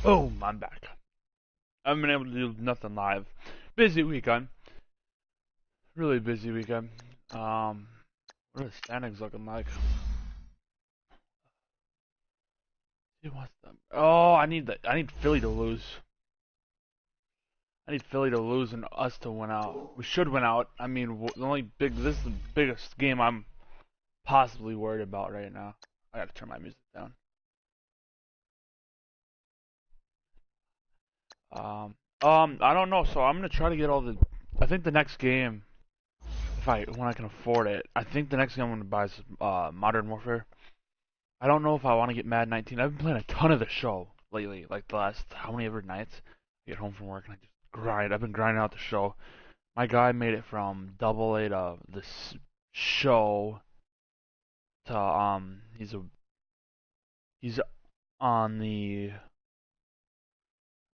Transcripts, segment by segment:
Boom, I'm back. I haven't been able to do nothing live. Busy weekend. Really busy weekend. What are the standings looking like? Oh, I need Philly to lose. I need Philly to lose and us to win out. We should win out. I mean, this is the biggest game I'm possibly worried about right now. I gotta turn my music down. I don't know. So I'm gonna try to get all the. I think the next game, when I can afford it, I think the next game I'm gonna buy is Modern Warfare. I don't know if I want to get Madden 19. I've been playing a ton of the show lately, like the last how many ever nights. I get home from work and I just grind. I've been grinding out the show. My guy made it from AA to this show to he's on the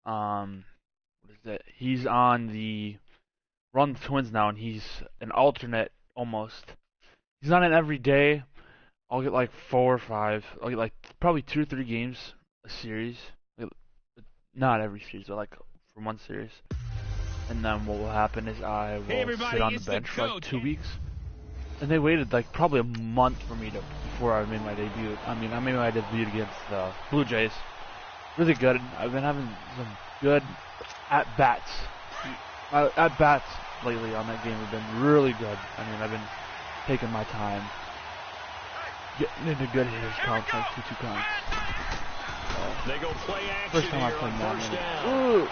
what is it? He's on the Run the Twins now, and he's an alternate almost. He's on it every day. I'll get like 4 or 5. I'll get like probably 2 or 3 games a series. Not every series, but like from one series. And then what will happen is I will sit on the bench for like 2 weeks. And they waited like probably a month for me before I made my debut. I mean, I made my debut against the Blue Jays. Really good. I've been having some good at-bats. At-bats lately on that game have been really good. I mean, I've been taking my time. Getting into good hitters counts, like 2-2 counts. They go play action. First time I played Madden. Ooh!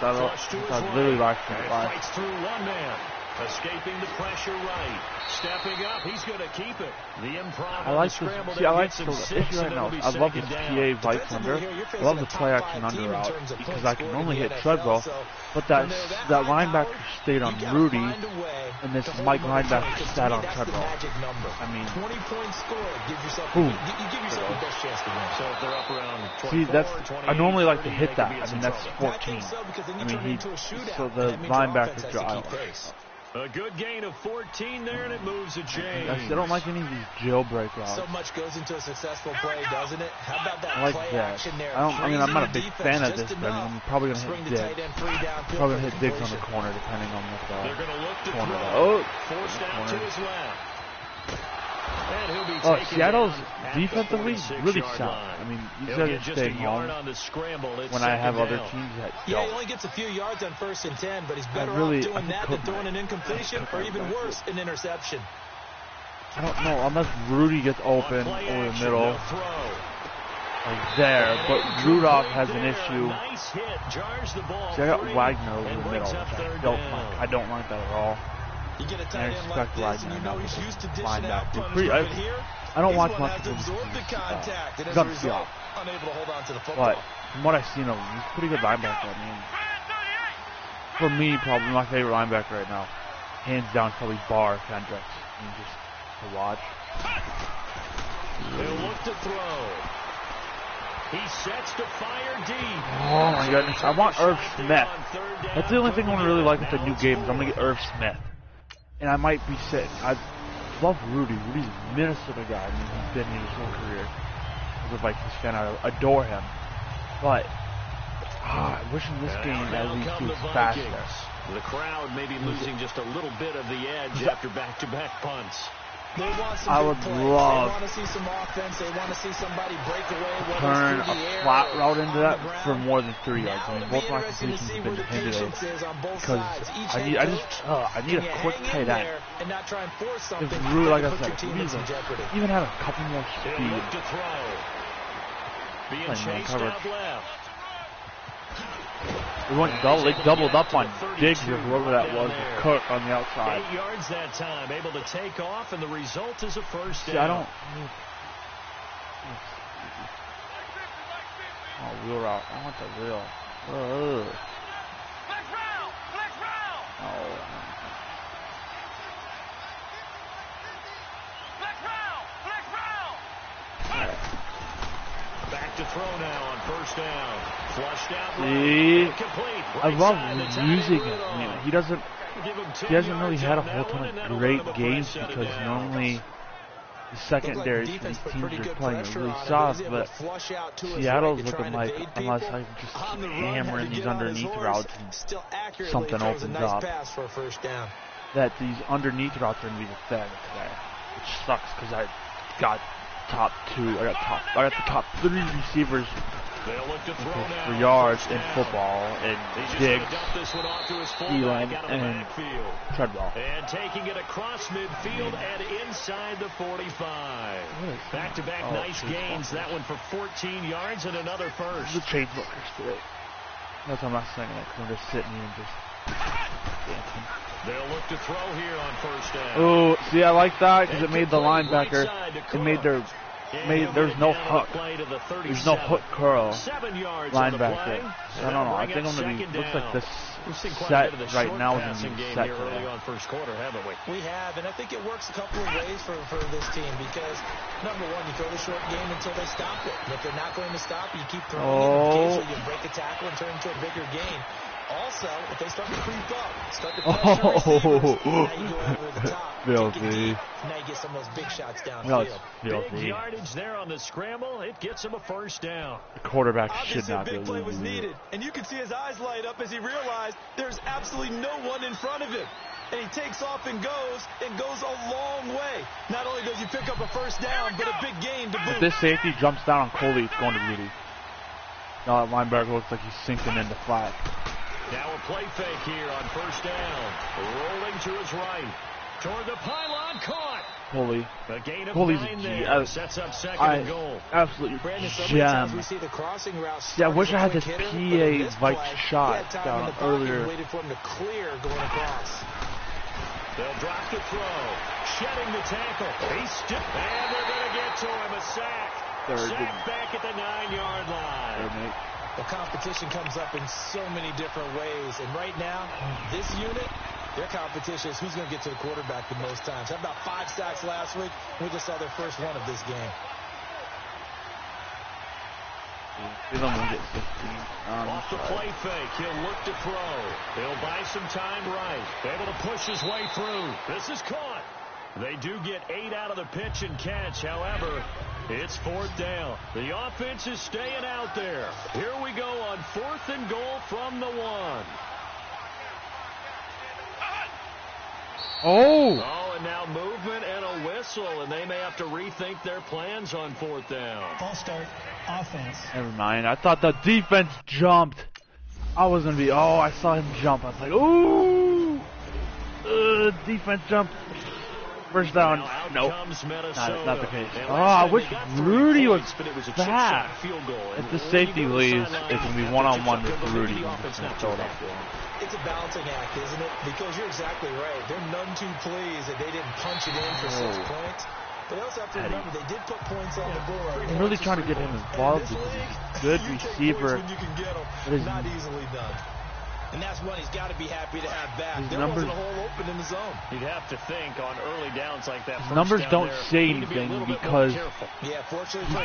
I literally lost my life. Fights through one man. Escaping the pressure right. Stepping up. He's going to keep it. The improv I like this. See, I like the issue right now. I love this PA Vice under. I love the play action under route because I can only hit Treadwell. But that linebacker stayed on Rudy, and this Mike linebacker sat on Treadwell. I mean, 20 points scored gives yourself boom. You give yourself the best chance to win. So if they're up around 24, see, that's I normally like to hit that. I I mean, that's 14. I mean, so the linebacker drive. A good gain of 14 there, and it moves a change. I don't like any of these jailbreak routes. So much goes into a successful play, doesn't it? How about that I like play that. action there? I mean, I'm not a big fan of this, but I'm probably going to hit Diggs. Probably going to hit Diggs on the corner, depending on what They're going to look to corner. throw. Forced out to his left. Seattle's defensively really sound. I mean, these guys are staying home when I have other teams that don't. Yeah, he only gets a few yards on 1st and 10, but he's better off doing that than throwing an incompletion or even worse, an interception. I don't know, unless Rudy gets open over the middle, like there, but Rudolph has an issue. See, I got Wagner over the middle, which I don't like that at all. You get a tight end like this, and you know he's used to dishing out from I don't watch much of him. He's unable to hold on to the football. But from what I've seen of him, he's a pretty good linebacker. I mean, for me, probably my favorite linebacker right now, hands down, probably Barr Kendricks. I mean, just to watch. He'll look to throw. He sets to fire deep. Oh my goodness! I want Irv Smith. That's the only thing I really like with the new games. I'm gonna get Irv Smith. And I might be sitting. I love Rudy. Rudy's a Minnesota guy. I mean, he's been in his whole career. As a Vikings fan, I adore him. But I wish in this game at least he was faster. The crowd may be losing just a little bit of the edge after back-to-back punts. They want some I would love they want to see some offense. They want to see somebody break away. Turn a flat route into that for more than 3 yards. I mean, both my completions have been defended because I need a quick tight end. If really, like I said, even have a couple more speed. Being chased out left. We went they doubled up on Diggs or whoever that was, Cook on the outside. 8 yards that time, able to take off, and the result is a first down. See, I don't. Oh, wheel route. I want the wheel. Oh. Back to throw now on first down. Flushed out. See, right. I love using it. I mean, he hasn't really had a whole ton of great games because normally the secondary for these teams are playing really soft, but Seattle's looking like, unless I just keep hammering these underneath routes and something opens up, that these underneath routes are going to be the thing today, which sucks because I got I got the top 3 receivers for yards in football, and Diggs, Elam, and Treadwell. And taking it across midfield and inside the 45. Back-to-back nice gains. That one for 14 yards and another first. The chain smokers today. That's what I'm not saying that because I'm just sitting here and just dancing. They'll look to throw here on first down. Oh, see, I like that because it made the linebacker, there's no hook. There's no hook curl linebacker. I don't know. I think I'm going to be, looks like this set right now is going to be set early on first quarter, haven't we? We have, and I think it works a couple of ways for this team because, number one, you throw the short game until they stop it. And if they're not going to stop it, you keep throwing it. Occasionally you break a tackle and turn it into a bigger gain. Also, if they start to creep up, start to pressure receivers, now you go over the top. Filthy. Now you get some of those big shots downfield. Big yardage there on the scramble. It gets him a first down. The quarterback should not be able to play was needed, and you can see his eyes light up as he realized there's absolutely no one in front of him. And he takes off and goes a long way. Not only does he pick up a first down, but a big gain to boot. If this safety jumps down on Coley, it's going to Rudy. Now that linebacker looks like he's sinking into flat. Now a play fake here on first down. Rolling to his right. Toward the pylon, caught. Coley's a G. Sets up second and goal. Absolutely gem. Yeah, I wish I had this PA Vikes shot down earlier. Waited for him to clear going across. They'll drop the throw. Shedding the tackle. He's stiff. And they're going to get to him. A sack. Sack back at the 9-yard line. The competition comes up in so many different ways. And right now, this unit, their competition is who's going to get to the quarterback the most times. Had about 5 sacks last week. We just saw their first one of this game. Off the play fake. He'll look to throw. He'll buy some time right. Able to push his way through. This is caught. They do get 8 out of the pitch and catch. However, it's 4th down. The offense is staying out there. Here we go on 4th and goal from the 1. Oh, and now movement and a whistle, and they may have to rethink their plans on 4th down. False start, offense. Never mind. I thought the defense jumped. I was going to be, I saw him jump. I was like, ooh. Defense jumped. First down. Nope. Not the case. I wish Rudy was back. If the safety leaves, it's going to be one-on-one with Rudy. It's a balancing act, isn't it? Because you're exactly right. They're none too pleased that they didn't punch it in for 6 points. But they also have to remember they did put points on the board. I'm really trying to get him involved because he's a good receiver. But it's not easily done. And that's one he's got to be happy to have back. There wasn't a hole open in the zone. You'd have to think on early downs like that. His numbers don't say anything because he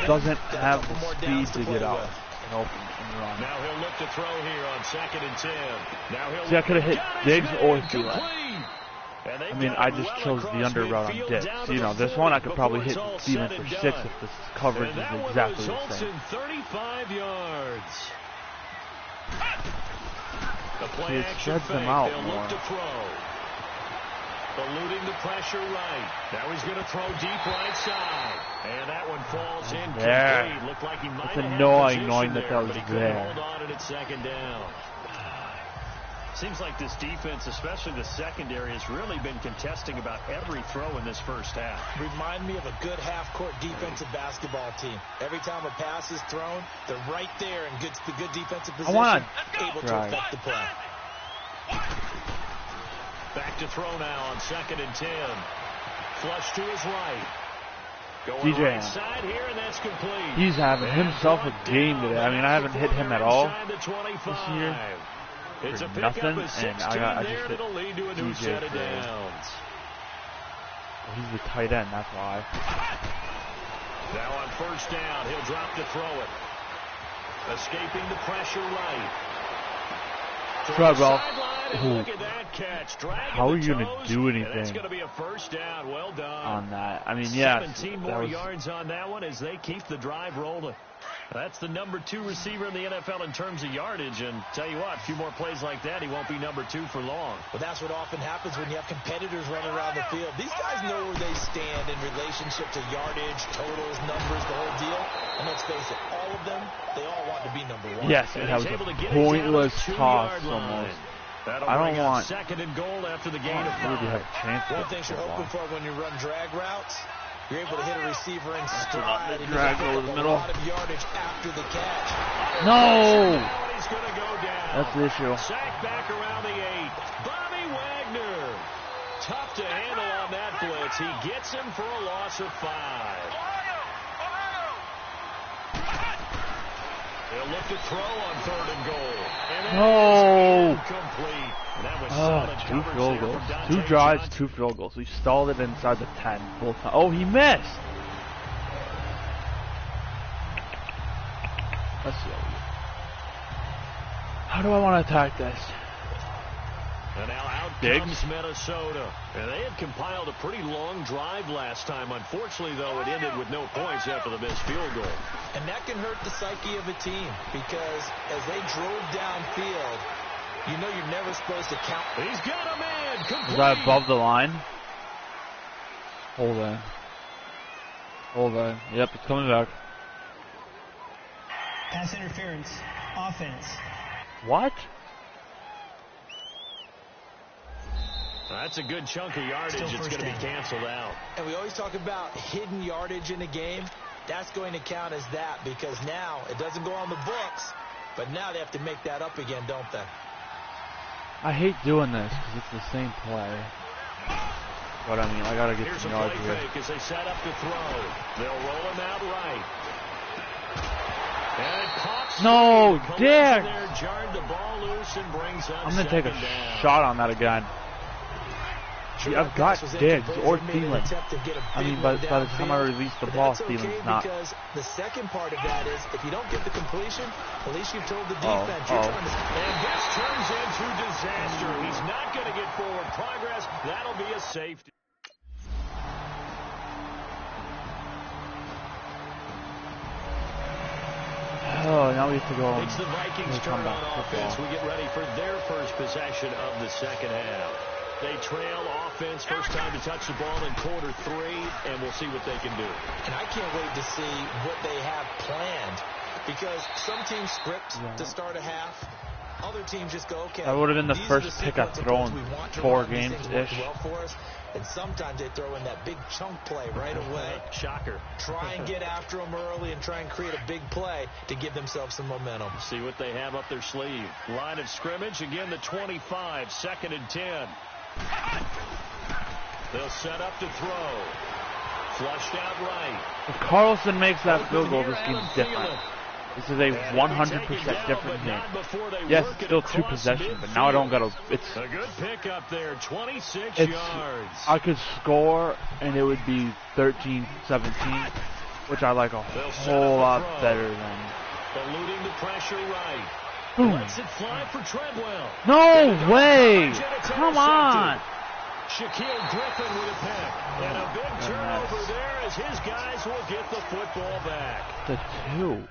doesn't have the speed to get out and open and run. Now he'll look to throw here on 2nd and 10. Now he'll see, I could have hit Diggs or Thielen. I mean, I just chose the under route on Diggs. You know, this one I could probably hit Thielen for 6 if the coverage is exactly the same. 35 yards. The play it spreads them out more. Eluding the pressure right. Now he's going to throw deep right side. And that one falls incomplete. There. Looked like he might it's have annoying knowing that there, was but he there. Hold on at 2nd down. Seems like this defense, especially the secondary, has really been contesting about every throw in this first half. Remind me of a good half-court defensive basketball team. Every time a pass is thrown, they're right there in good defensive position, able to affect the play. Back to throw now on 2nd and 10. Flush to his right. Going DJ right side here, and that's complete. He's having himself a game today. I mean, I haven't hit him at all this year. It's a nothing, and I just hit lead to a new set of downs. He's the tight end, that's why. Now on 1st down, he'll drop to throw it. Escaping the pressure right. Treadwell. Look at that catch. How are you going to do anything that's going to be a first down. Well done. on that? I mean, yeah. 17 more yards on that one as they keep the drive rolling. That's the number 2 receiver in the NFL in terms of yardage. And tell you what, a few more plays like that, he won't be number 2 for long. But that's what often happens when you have competitors running around the field. These guys know where they stand in relationship to yardage, totals, numbers, the whole deal. And let's face it, all of them, they all want to be number 1. Yes, and that was a pointless toss almost. I don't want. Second and goal after the gain of 5. Have a chance. One thing you're hoping for when you run drag routes, you're able to hit a receiver in stride and drag over the middle. A lot of yardage after the catch. No! He's going to go down. That's the issue. Sack back around the 8. Bobby Wagner. Tough to handle on that blitz. He gets him for a loss of 5. They'll look to throw on 3rd and goal. And No! Incomplete. That was Oh, 2 field goals. 2 drives, 2 field goals. We stalled it inside the 10 both times. Oh, he missed. Let's see. How do I want to attack this? And now out comes Minnesota. And they had compiled a pretty long drive last time. Unfortunately, though, it ended with no points after the missed field goal. And that can hurt the psyche of a team because as they drove downfield, you know you're never supposed to count. He's got a man. Complete. Is that above the line? Hold on. Hold on. Yep, it's coming back. Pass interference. Offense. What? That's a good chunk of yardage. It's going to be canceled out. And we always talk about hidden yardage in a game. That's going to count as that because now it doesn't go on the books, but now they have to make that up again, don't they? I hate doing this because it's the same play. But I mean, I gotta get some yards here. Fake as they set up to throw. They'll roll him out right. And it pops. No, Dick! Jarred the ball loose and brings up. I'm gonna take a shot on that again. I've got Diggs or Thielen. I mean, by the time I release the ball, Thielen's not. Because the second part of that is, if you don't get the completion, at least you've told the defense. And this turns into disaster. He's not going to get forward progress. That'll be a safety. Oh, now we have to go. It's the Vikings' turn on offense. We get ready for their first possession of the second half. They trail offense, first time to touch the ball in quarter 3, and we'll see what they can do. And I can't wait to see what they have planned because some teams script to start a half. Other teams just go, okay. That would have been the first pick I've thrown 4 games-ish. Well for us. And sometimes they throw in that big chunk play right away. Shocker. Try and get after them early and try and create a big play to give themselves some momentum. See what they have up their sleeve. Line of scrimmage, again the 25, 2nd and 10. They'll set up to throw. Flushed out right. If Carlson makes that field goal, this game's different. This is a 100% different game. Yes, it's still 2 possessions, but now I don't gotta. It's a good pick up there, 26 yards. I could score, and it would be 13-17, which I like a whole lot better than. Eluding the pressure right. Boom. Lets it fly for Treadwell. No way! Come on! Shaquille Griffin with a pick. And a big turnover there as his guys will get the football back. The 2.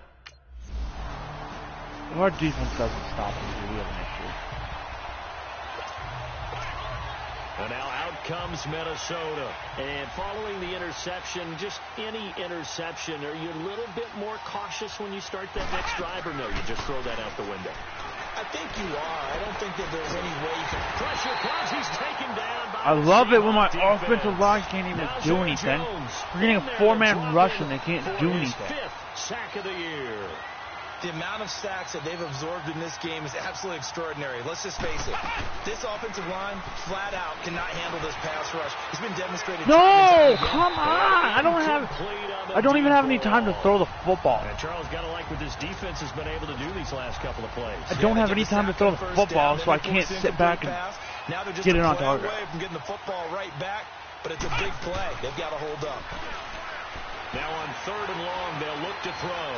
If our defense doesn't stop us, we have an issue. And now out comes Minnesota. And following the interception, just any interception, are you a little bit more cautious when you start that next drive, or no, you just throw that out the window? I think you are. I don't think that there's any way you can. Pressure comes. He's taken down by I love it when my offensive line can't even do anything. We're getting a 4-man rush and they can't do anything. 5th sack of the year. The amount of sacks that they've absorbed in this game is absolutely extraordinary. Let's just face it. This offensive line, flat out, cannot handle this pass rush. It's been demonstrated. No, come on! I don't even have any time to throw the football. And Charles got to like what this defense has been able to do these last couple of plays. I don't have any time to throw the football, so I can't sit back and get it on target. Away from getting the football right back, but it's a big play. They've got to hold up. Now on 3rd and long, they'll look to throw.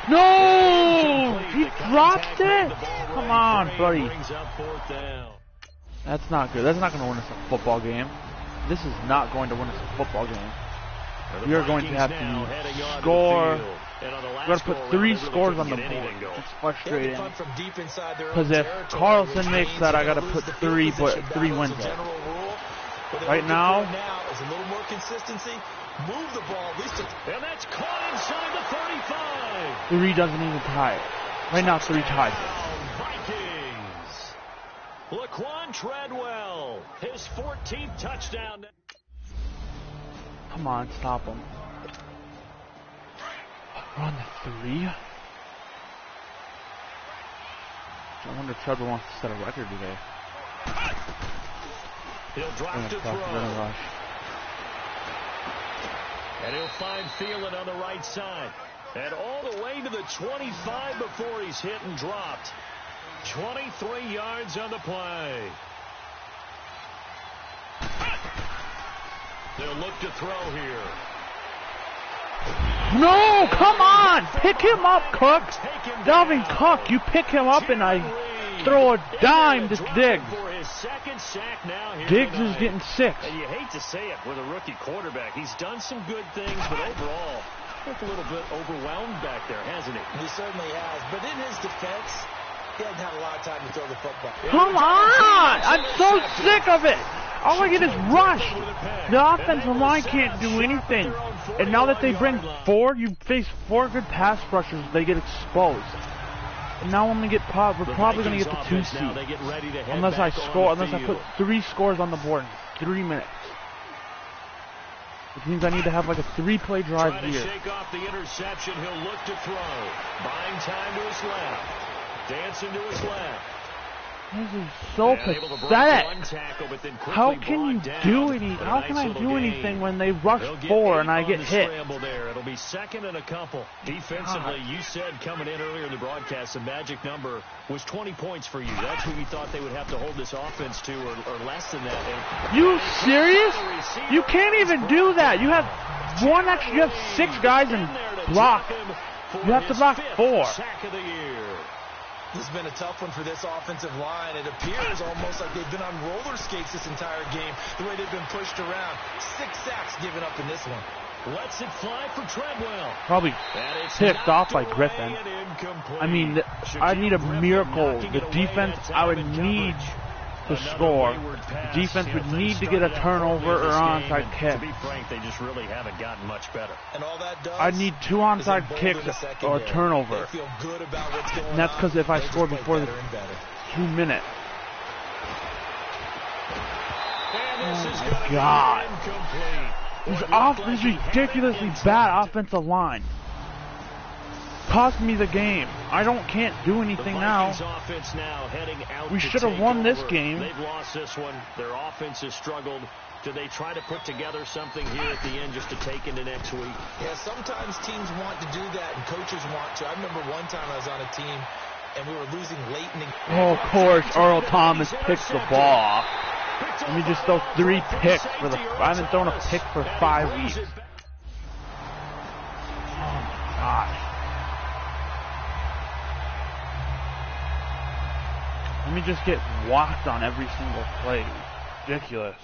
No! He dropped it? Come on, buddy. That's not good. That's not going to win us a football game. This is not going to win us a football game. We are going to have to score. We're going to put 3 scores on the board. It's frustrating. Because if Carlson makes that, I got to put 3, but 3 wins it. Right now, is a little more consistency. Move the ball, at least. And that's caught inside the 35. 3 doesn't even tie it. Right now, 3 ties it. Vikings. Laquan Treadwell, his 14th touchdown. Come on, stop him. We're on the 3. I wonder if Treadwell wants to set a record today. He'll drop to throw. And he'll find Thielen on the right side. And all the way to the 25 before he's hit and dropped. 23 yards on the play. They'll look to throw here. No, come on! Pick him up, Cook! Dalvin Cook, you pick him up and I throw a dime to Diggs. Diggs is getting 6. And you hate to say it with a rookie quarterback. He's done some good things, but overall, looked a little bit overwhelmed back there, hasn't he? He certainly has. But in his defense, he hasn't had a lot of time to throw the football. Come on! I'm so sick of it! All I get is rushed. The offensive line can't do anything. And now that they bring 4, you face 4 good pass rushers, they get exposed. And now we're probably going to get the 2 seed. Unless I put 3 scores on the board in 3 minutes. Which means I need to have like a 3-play drive here. Shake off the interception, he'll look to throw. Buying time to his left. Dancing to his left. This is so pathetic. How can you do anything? How can I do anything when they rush 4 and I get hit? It'll be second and a couple. Defensively, you said coming in earlier in the broadcast, the magic number was 20 points for you. That's what you thought they would have to hold this offense to, or less than that. You serious? You can't even do that. You have 1 extra. You have 6 guys in block. You have to block 4. Sack of the year. This has been a tough one for this offensive line. It appears almost like they've been on roller skates this entire game, the way they've been pushed around. 6 sacks given up in this one. Lets it fly for Treadwell. Probably picked off by Griffin. I mean, I need a miracle. The defense, I would need to score. The defense would need to get a turnover or onside kick. To be frank, they just really haven't gotten much better. And all that does, I need 2 onside kicks or a turnover. And that's because if I score before the 2 minutes. Oh my God. This ridiculously bad offensive line. Cost me the game. Can't do anything now. We should have won this game. They've lost this one. Their offense has struggled. Do they try to put together something here at the end just to take into next week? Yeah, sometimes teams want to do that and coaches want to. I remember one time I was on a team and we were losing late in the game. Oh, of course, Earl Thomas picks the ball. Let me just throw 3 picks for the. I haven't thrown a pick for 5 weeks. Oh my gosh. Let me just get walked on every single play. Ridiculous.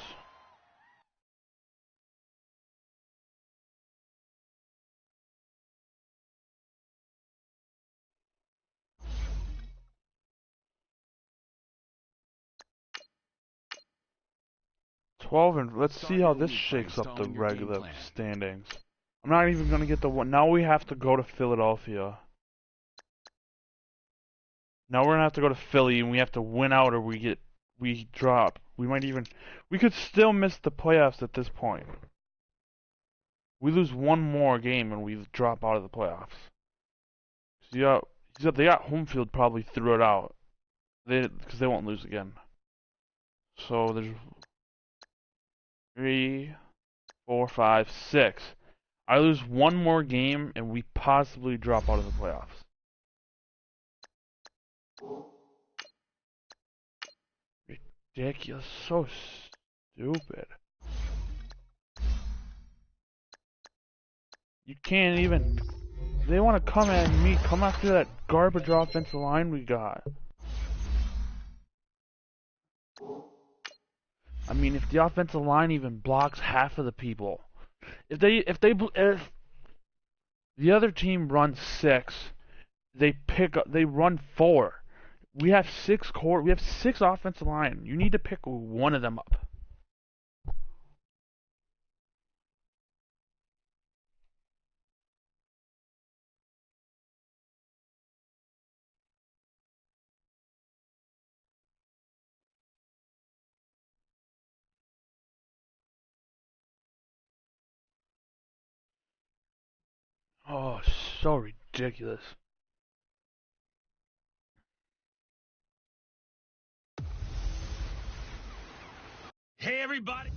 And let's see how this shakes up the regular standings. I'm not even going to get the one. Now we have to go to Philadelphia. Now we're going to have to go to Philly and we have to win out or we drop. We could still miss the playoffs at this point. We lose 1 more game and we drop out of the playoffs. So they got home field probably threw it out. Because they won't lose again. So there's 3, 4, 5, 6. I lose 1 more game and we possibly drop out of the playoffs. Ridiculous. So stupid. You can't even. They want to come at me. Come after that garbage offensive line we got. I mean, if the offensive line even blocks half of the people, if the other team runs 6, they run 4. We have 6 offensive line. You need to pick one of them up. Oh, so ridiculous. Hey, everybody.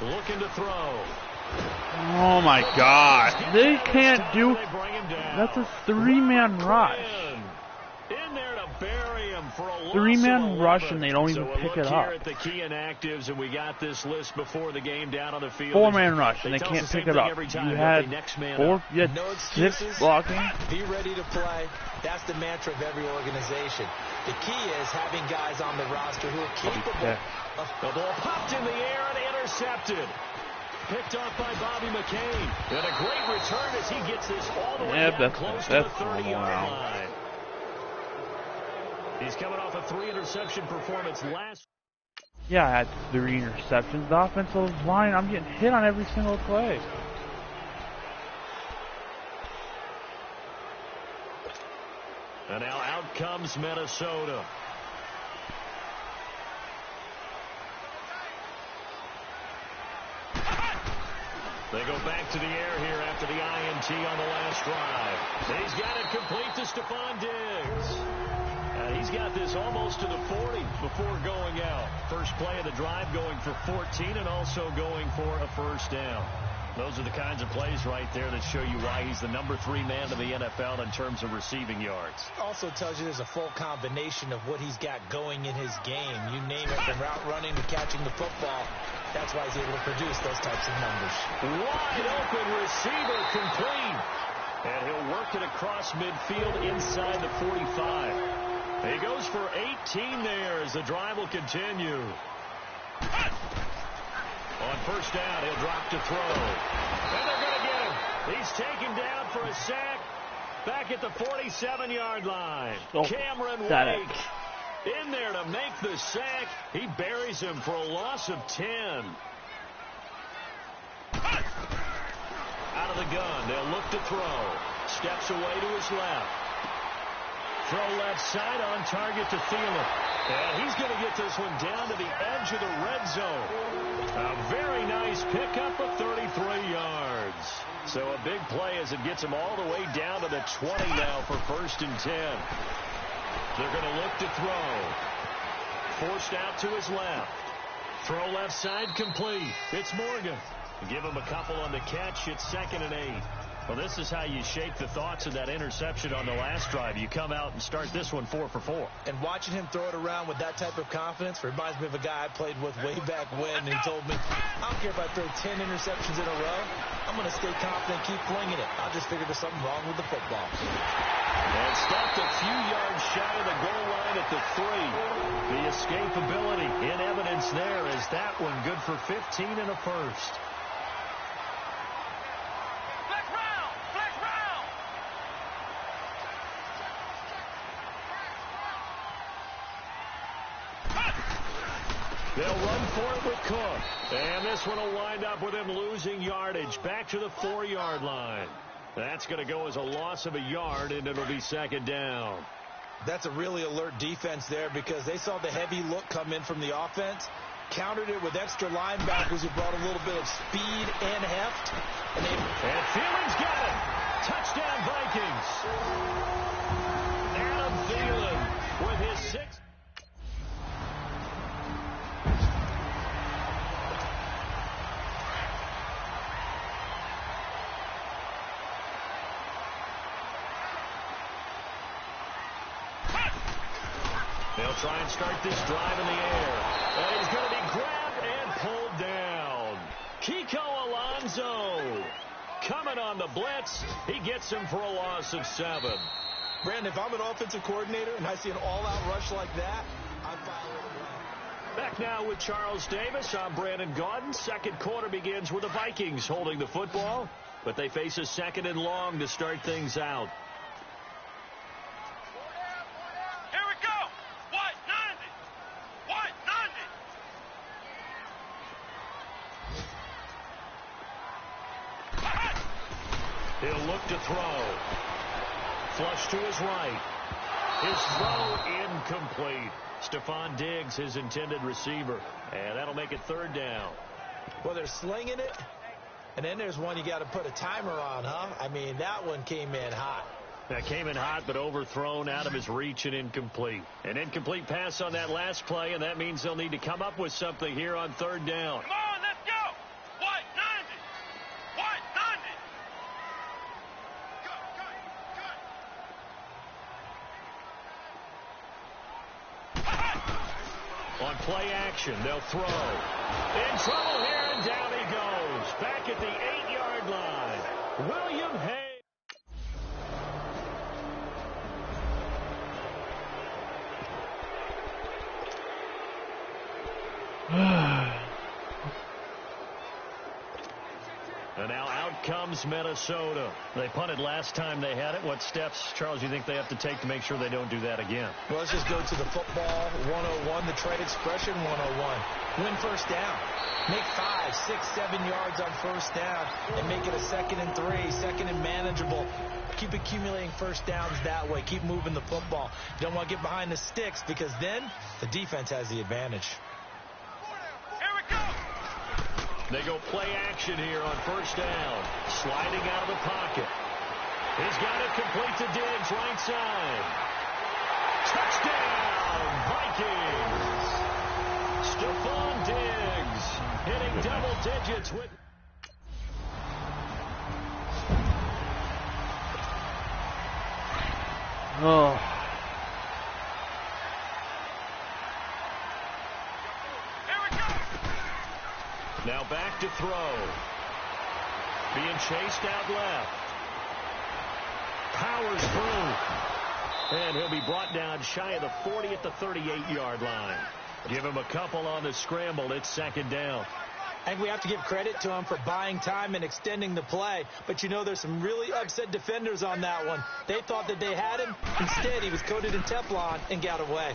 Looking to throw. Oh my God! They can't do. That's a 3-man rush. In there to bury him for a 3-man rush, and they don't even so pick look it here up. At the key inactives, and we got this list before the game down on the field. 4-man rush, and they can't pick it up. You had 6 blocking. Be ready to play. That's the mantra of every organization. The key is having guys on the roster who are capable. The ball popped in the air and intercepted. Picked off by Bobby McCain. And a great return as he gets this all the way down close to the 30-yard line. He's coming off a 3-interception performance last. Yeah, I had 3 interceptions. The offensive line, I'm getting hit on every single play. And now out comes Minnesota. They go back to the air here after the INT on the last drive. He's got it complete to Stephon Diggs. And he's got this almost to the 40 before going out. First play of the drive going for 14 and also going for a first down. Those are the kinds of plays right there that show you why he's the number 3 man in the NFL in terms of receiving yards. Also tells you there's a full combination of what he's got going in his game. You name it, from route running to catching the football. That's why he's able to produce those types of numbers. Wide open receiver complete. And he'll work it across midfield inside the 45. He goes for 18 there as the drive will continue. On first down, he'll drop to throw. And they're going to get him. He's taken down for a sack back at the 47-yard line. Cameron Wake in there to make the sack. He buries him for a loss of 10. Out of the gun, they'll look to throw. Steps away to his left. Throw left side on target to Thielen. And he's going to get this one down to the edge of the red zone. A very nice pickup of 33 yards. So a big play as it gets him all the way down to the 20 now for 1st and 10. They're going to look to throw. Forced out to his left. Throw left side complete. It's Morgan. Give him a couple on the catch. It's 2nd and 8. Well, this is how you shake the thoughts of that interception on the last drive. You come out and start this one 4 for 4. And watching him throw it around with that type of confidence reminds me of a guy I played with way back when. And he told me, I don't care if I throw 10 interceptions in a row. I'm going to stay confident, keep flinging it. I'll just figure there's something wrong with the football. And stopped a few yards shy of the goal line at the 3. The escapability in evidence there is that one good for 15 and a first. They'll run for it with Cook. And this one will wind up with him losing yardage back to the 4-yard line. That's going to go as a loss of a yard, and it'll be 2nd down. That's a really alert defense there because they saw the heavy look come in from the offense, countered it with extra linebackers who brought a little bit of speed and heft. And Thielen's got it. Touchdown, Vikings. Adam Thielen with his They'll try and start this drive in the air. And he's going to be grabbed and pulled down. Kiko Alonso coming on the blitz. He gets him for a loss of 7. Brandon, if I'm an offensive coordinator and I see an all-out rush like that, I file it away. Back now with Charles Davis. I'm Brandon Gaudin. Second quarter begins with the Vikings holding the football, but they face a 2nd and long to start things out. Here we go. What? 90. He'll look to throw. Flush to his right. His throw incomplete. Stephon Diggs, his intended receiver. And that'll make it 3rd down. Well, they're slinging it. And then there's one you got to put a timer on, huh? I mean, that one came in hot. That came in hot, but overthrown, out of his reach, and incomplete. An incomplete pass on that last play, and that means they'll need to come up with something here on 3rd down. Come on, let's go. What? 90. What? 90. On play action, they'll throw. In trouble here, and down he goes. Back at the 8-yard line. William Hay. And now out comes Minnesota. They punted last time they had it. What steps, Charles, do you think they have to take to make sure they don't do that again? Well, let's just go to the football 101, the trade expression 101. Win first down. Make 5, 6, 7 yards on first down and make it a 2nd and 3, 2nd and manageable. Keep accumulating first downs that way. Keep moving the football. You don't want to get behind the sticks because then the defense has the advantage. They go play action here on first down. Sliding out of the pocket. He's got it complete to Diggs, right side. Touchdown, Vikings. Stephon Diggs hitting double digits with... Oh. Now back to throw. Being chased out left. Powers through. And he'll be brought down shy of the 40 at the 38-yard line. Give him a couple on the scramble. It's 2nd down. I think we have to give credit to him for buying time and extending the play. But, you know, there's some really upset defenders on that one. They thought that they had him. Instead, he was coated in Teflon and got away.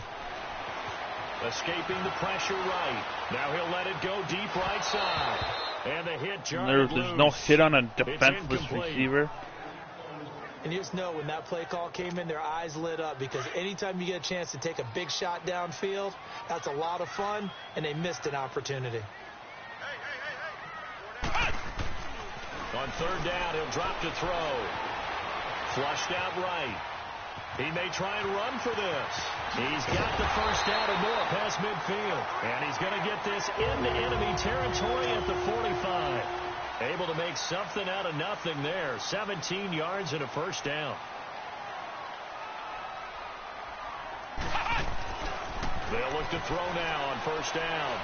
Escaping the pressure right. Now he'll let it go deep right side. And the hit There's no hit on a defenseless receiver. And you just know when that play call came in, their eyes lit up because anytime you get a chance to take a big shot downfield, that's a lot of fun, and they missed an opportunity. On 3rd down, he'll drop to throw. Flushed out right. He may try and run for this. He's got the first down and more past midfield. And he's going to get this into enemy territory at the 45. Able to make something out of nothing there. 17 yards and a first down. They'll look to throw now on first down.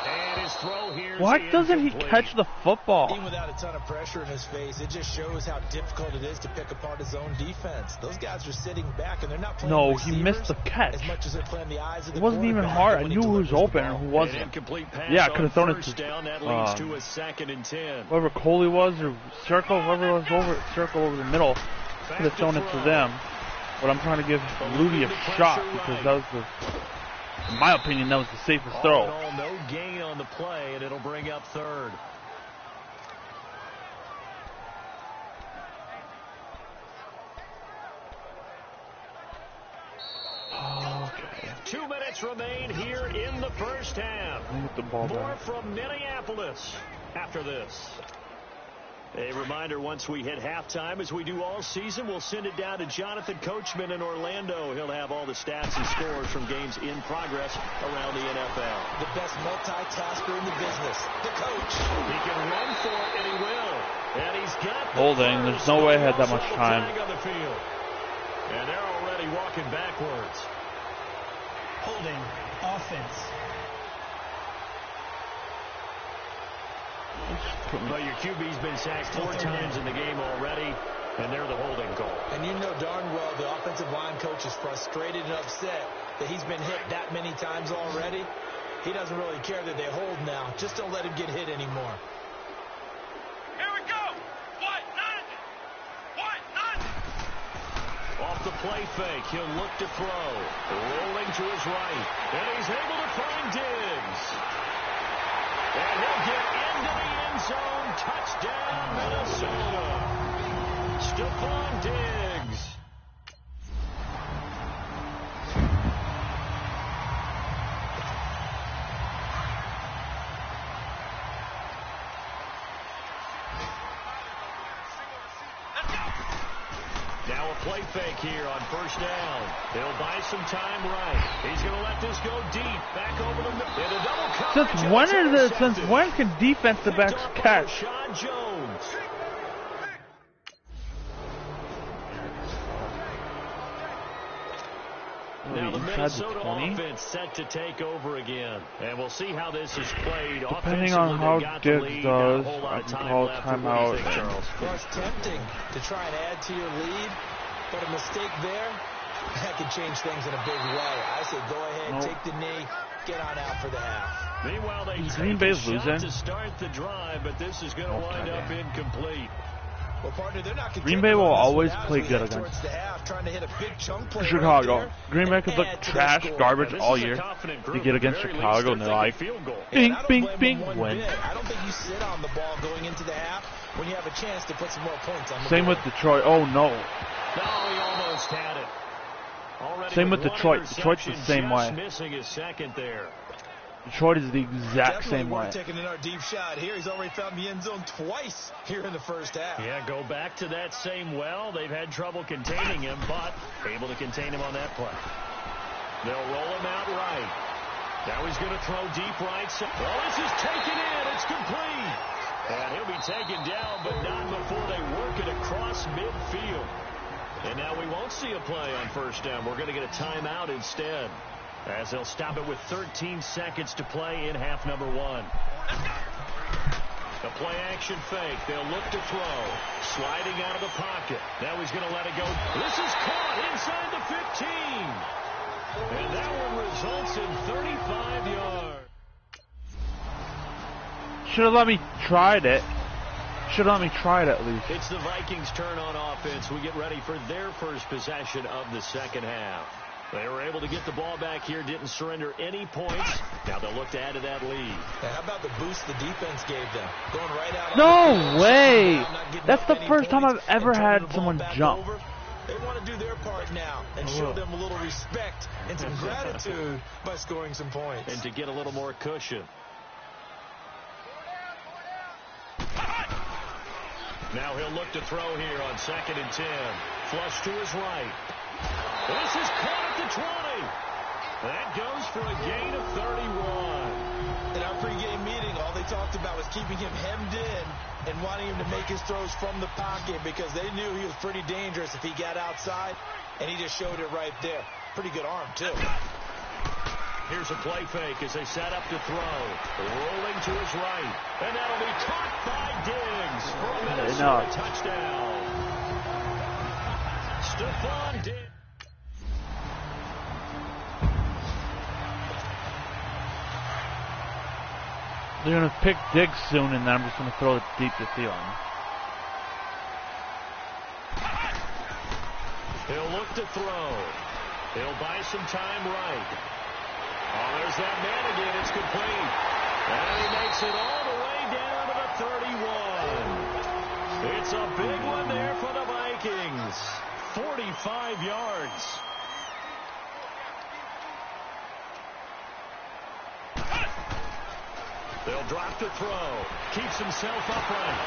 And his throw here. Why doesn't he catch the football? Even without a ton of pressure in his face, it just shows how difficult it is to pick apart his own defense. Those guys are sitting back and they're not playing No, he missed the catch. as much as they're playing the eyes of the It wasn't even hard. I knew who was open and who wasn't. Yeah, I could have thrown it to down. That leads to a 2nd and 10. Whoever Coley was or Circle, whoever was over Circle over the middle, could have thrown it to them. But I'm trying to give Ludi a shot because that was the, in my opinion, that was the safest throw. All in all, no gain on the play, and it'll bring up 3rd. Okay. 2 minutes remain here in the first half. The ball More back. from Minneapolis after this. A reminder, once we hit halftime, as we do all season, we'll send it down to Jonathan Coachman in Orlando. He'll have all the stats and scores from games in progress around the NFL. The best multitasker in the business, the coach. He can run for it, and he will. And he's got the Holding. There's no way I had that much time. flag on the field. And they're already walking backwards. Holding. Offense. Well, your QB's been sacked 4 times in the game already, and they're the holding call. And you know darn well the offensive line coach is frustrated and upset that he's been hit that many times already. He doesn't really care that they hold now. Just don't let him get hit anymore. Here we go. What? 90. What? 90. Off the play fake, he'll look to throw. Rolling to his right, and he's able to find Diggs. And he'll get into the end zone. Touchdown, Minnesota. Stephon Diggs. Now a play fake here on first down. He'll buy some time right. He's going to let this go deep. Back over the middle. In a double coverage. Since when can defensive backs catch? Sean Jones. Now the Minnesota offense set to take over again. And we'll see how this is played. Depending on how Diggs does, I can call timeout. Well, it's tempting to try and add to your lead, but a mistake there, that could change things in a big way. I say go ahead, take the knee, get on out for the half. Meanwhile, they Green Bay's losing to start the drive, but this is going to wind up incomplete. Well, partner, they're not Green Bay will always play good against Chicago. Green Bay could look trash, garbage all year. They get against Chicago, and they're like, bing, bing, bing, win. I don't think you sit on the ball going into the half when you have a chance to put some more points on the Same board. with Detroit. Oh, no. No, he almost had it. Already Same with Detroit. Detroit's the same way. Missing his second there. Detroit is the exact same way. Taking in our deep shot here. He's already found the end zone twice here in the first half. Yeah, go back to that same well. They've had trouble containing him, but able to contain him on that play. They'll roll him out right. Now he's going to throw deep right side. Oh, this is taken in. It's complete. And he'll be taken down, but not before they work it across midfield. And now we won't see a play on first down. We're going to get a timeout instead, as they'll stop it with 13 seconds to play in half number 1. The play action fake. They'll look to throw. Sliding out of the pocket. Now he's going to let it go. This is caught inside the 15. And that one results in 35 yards. Should have let me try it. Should have let me try it at least. It's the Vikings' turn on offense. We get ready for their first possession of the second half. They were able to get the ball back here, didn't surrender any points. Now they'll look to add to that lead. Now, how about the boost the defense gave them? Going right out. No way! That's the first time I've ever had someone jump. They want to do their part now and show them a little respect and some gratitude by scoring some points. And to get a little more cushion. Now he'll look to throw here on 2nd and 10. Flush to his right. This is caught at the 20. That goes for a gain of 31. In our pregame meeting, all they talked about was keeping him hemmed in and wanting him to make his throws from the pocket because they knew he was pretty dangerous if he got outside, and he just showed it right there. Pretty good arm, too. Here's a play fake as they set up to throw. Rolling to his right. And that'll be caught by Diggs for a Minnesota touchdown. Stephon Diggs. They're going to pick Diggs soon, and then I'm just going to throw it deep to Thielen. He'll look to throw. He'll buy some time right. Oh, there's that man again. It's complete. And he makes it all the way down to the 31. It's a big one there for the Vikings. 45 yards. They'll drop to throw. Keeps himself upright.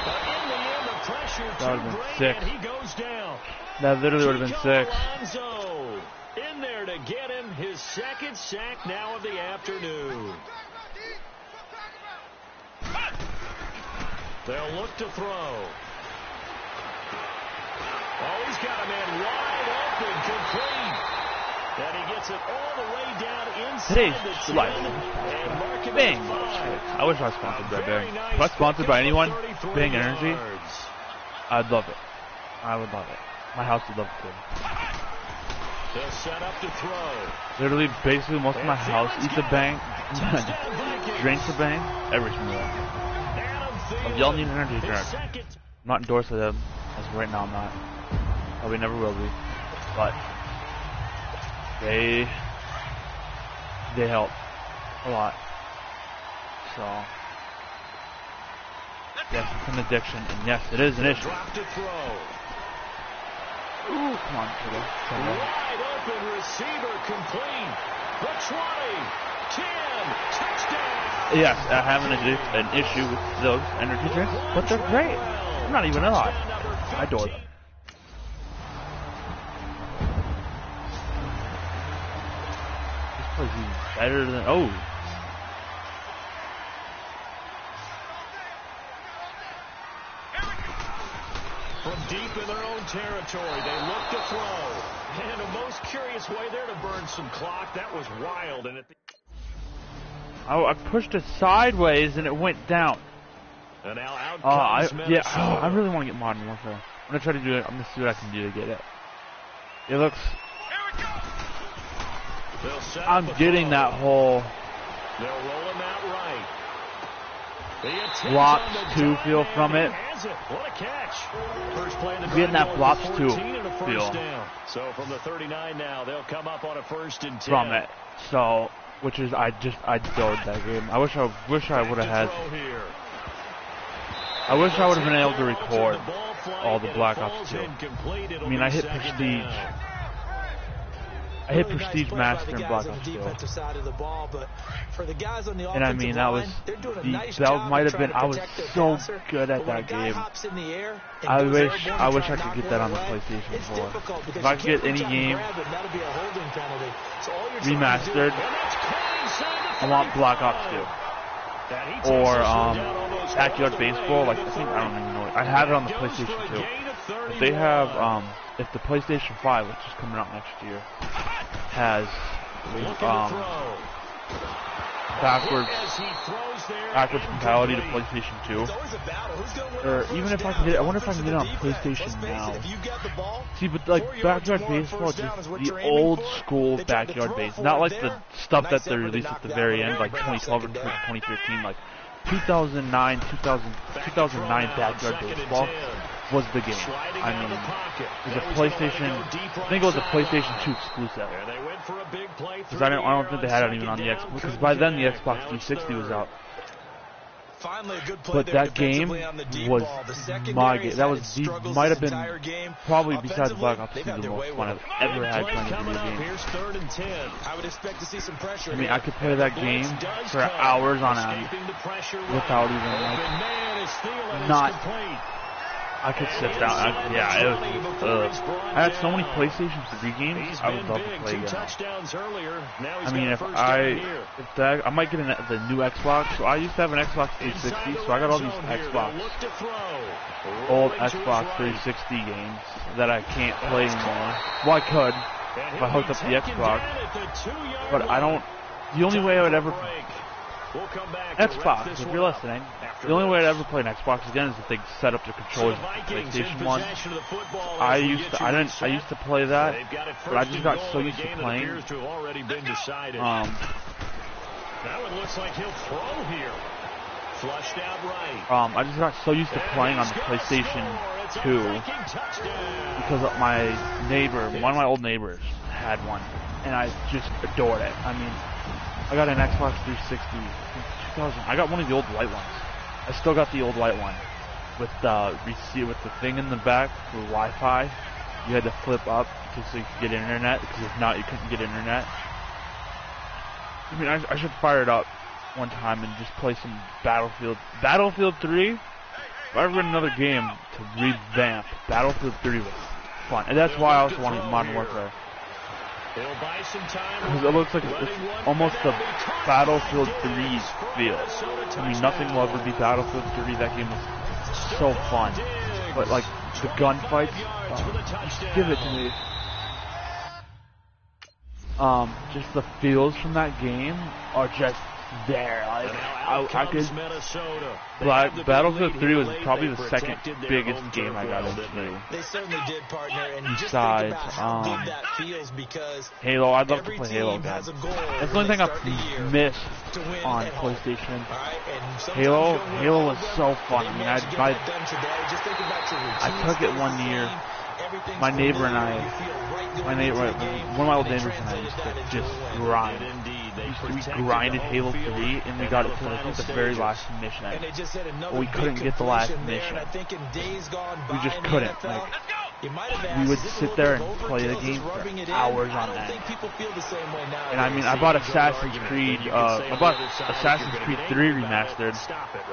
But in the end, the pressure too great, and he goes down. That literally would have been 6. Alonso in there to get him his second sack now of the afternoon. They'll look to throw. Oh, he's got a man wide open. open, complete. And he gets it all the way down inside Today's the 10. life. And marking Bing. it 5. I wish I was sponsored by Very Bing. nice If I was sponsored by pickup anyone, of 33 Bing Energy, yards. I'd love it. I would love it. My house would love it too. They'll set up to throw. Literally, basically, most of my house eats a Bang, Touchdown Vikings. drinks a Bang, every single day. Adam If y'all need Thielen, an energy his drink, second. I'm not endorsed by them. As of right now, I'm not. Probably never will be. But they help a lot. So yes, it's an addiction, and yes, it is an issue. Drop to throw. Ooh, come on, Taylor. Wide open receiver complete. The 20, 10, touchdown. Yes, I have an issue with those energy drinks, but they're great. I'm not even a lie. I adore them. This place is even better than From deep in their own territory, they look to throw. And a most curious way there to burn some clock. That was wild. And I pushed it sideways and it went down. and now out I comes Minnesota. really want to get Modern Warfare. I'm gonna try to do it. I'm gonna see what I can do to get it. It looks. They'll set I'm up a getting throw. that whole They'll roll him out right. The attempt Flops on the 2 dive, feel and from he it. has it. What a catch. First play of the Getting drive that going Flops for 2 14 and a first feel down. So from the 39 now, they'll come up on a 1st and 10. from it. So, which is I adored that game. I wish I would have had. I wish I would have been able to record all the Black Ops 2. I mean, I hit Prestige. I hit Really Prestige nice play Master by the in guys Black on Ops the 2. defensive side of the ball, but for the guys on the And I offensive mean, that was line, they're doing a the nice that job might of have been. trying I to was protect their so passer, good at but when that a guy game. hops in the air and I goes wish airborne I and wish try I to could knock get that one on the away, PlayStation it's 4. difficult because If I you could get can't any reach out and game grab it, and that'll be a holding penalty. So all you're trying to do- remastered, And that's caught inside the I want Black Ops 2. 35. And he takes Or this one down almost all Backyard the way Baseball. to Like the I think 30. I don't even know it. I have it on the Goes for PlayStation a 2. gain of If they have 31. if the PlayStation 5, which is coming out next year, has Looking to throw. backwards As he throws there, compatibility to incomplete. PlayStation 2. It's always a battle. Who's gonna win Or on even first if I down? can get it, I The wonder if I can get it on offense or the defense? PlayStation Let's face now. it, if you got the ball, See, but like 4 yards backyard or more on baseball, first down is just what the you're aiming old for. school They tried to backyard throw base, for not it like there. the stuff Nice that they effort to released knock at the that very one end, away. like Bring up 2012 or second down. 2013, like 2009, 2009 backyard baseball was the game. I mean, it was a PlayStation. I think it was a PlayStation 2 exclusive. And they went for a big play Because I don't think they had it even on the Xbox. Because by then the Xbox 360 was out. Finally, a good play But there that game defensively on the deep was ball. The secondary my has game. That had was its the struggles might this have been entire game. probably besides Offensively, Black Ops 2 they've the had their most way fun with I've it. ever had Play playing a coming video up. game. Here's 3rd and 10. I would expect to see some pressure I mean, here. I could play that game Blitz does for come. hours on end Escaping the pressure without right. even Open like. man is Thielen. It's not- complete. I could sit down. Yeah, it was. I had so many PlayStation 3 games. He's I would been love big. to play 2 again. touchdowns earlier. Now he's I mean, got a if first down here. I might get the new Xbox. So I used to have an Xbox 360, so I got all these Xbox, old Xbox 360 games that I can't play anymore. Well, I could if I hooked up the Xbox, but I don't. The only way I would ever Xbox, if you're listening, the only way I'd ever play an Xbox again is if they set up the controllers with the PlayStation 1. I used to play that, but I just got so used to playing. Now it looks like he'll throw here. Flushed out right. I just got so used to playing on the PlayStation 2 because of my neighbor, one of my old neighbors, had one, and I just adored it. I mean, I got an Xbox 360 in 2000. I got one of the old white ones. I still got the old white one with the thing in the back for Wi-Fi. You had to flip up so you could get internet, because if not, you couldn't get internet. I mean, I should fire it up one time and just play some Battlefield 3. If I ever get another game to revamp, Battlefield 3 was fun, and that's why I also wanted Modern Warfare. Because it looks like it's almost the Battlefield 3 feel. I mean, nothing will ever be Battlefield 3. That game was so fun. But like the gunfights, just give it to me. just the feels from that game are just there. Like, I could. Battlefield 3 was probably the second biggest game I got into. They certainly did, partner. And just Besides, think about how good that feels, because Halo, I'd love to play Halo team again. has a goal That's the when only they thing start the year I've missed to win on at home. PlayStation. All right? And sometimes Halo, you don't win Halo all was of them, so but fun. they I mean, managed to get that done today. Just think about your I routine took it stays one the year. same. Everything's My neighbor and familiar. I, You feel right going my into neighbor, the game, one of my old and they neighbors and I translate used it down to into just a win. grind. We grinded Halo 3 and we got it to, I think, the very last mission. And they just had another We big couldn't get the last conflation there, mission. and I think in days gone We by just in the couldn't. NFL, Like, you might have we asked, would is this a sit little there bit and of play the overkill? Is this game for rubbing it in? hours I on don't end. think people feel the same way nowadays. And I mean, I bought Assassin's Creed 3 remastered.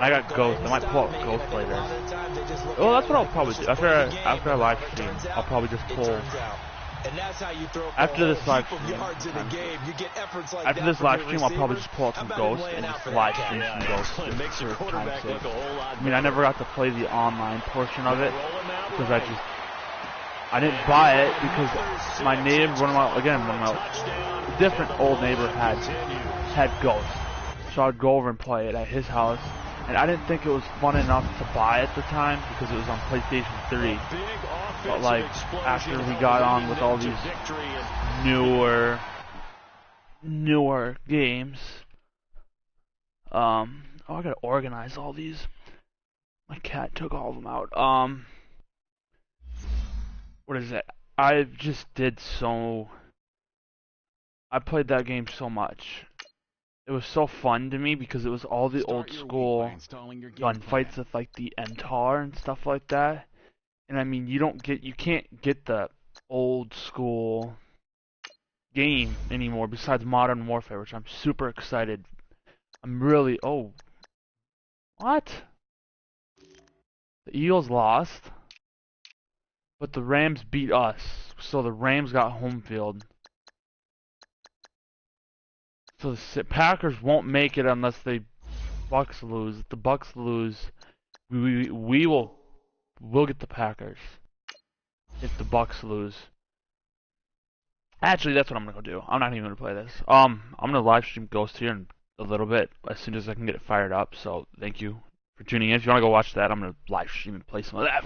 I got Ghost. I might pull up Ghost later. Well, that's what I'll probably do. After I live stream, I'll probably just pull. And that's how you throw After this live heap of stream, yards in a game. You get efforts like after that this from live your stream, I'll probably receivers. just pull out How some about him Ghosts laying and out just for live that stream catch? some Yeah, Ghosts. excellent. Makes your For time's quarterback sake. look a whole lot I mean, I never got to play the online portion of it Roll him out because right. I didn't buy it because my neighbor, one of my different old neighbor had Ghosts, so I'd go over and play it at his house. And I didn't think it was fun enough to buy at the time because it was on PlayStation 3. But like after we got on with all these newer games, oh, I gotta organize all these. My cat took all of them out. What is it? I played that game so much. It was so fun to me because it was all the old school gunfights with like the MTAR and stuff like that. And I mean, you can't get the old school game anymore besides Modern Warfare, which I'm super excited. Oh, what? The Eagles lost, but the Rams beat us, so the Rams got home field. So the Packers won't make it unless the Bucks lose. If the Bucks lose, we'll get the Packers. If the Bucks lose, actually, that's what I'm gonna go do. I'm not even gonna play this. I'm gonna live stream Ghost here in a little bit as soon as I can get it fired up. So thank you for tuning in. If you wanna go watch that, I'm gonna live stream and play some of that.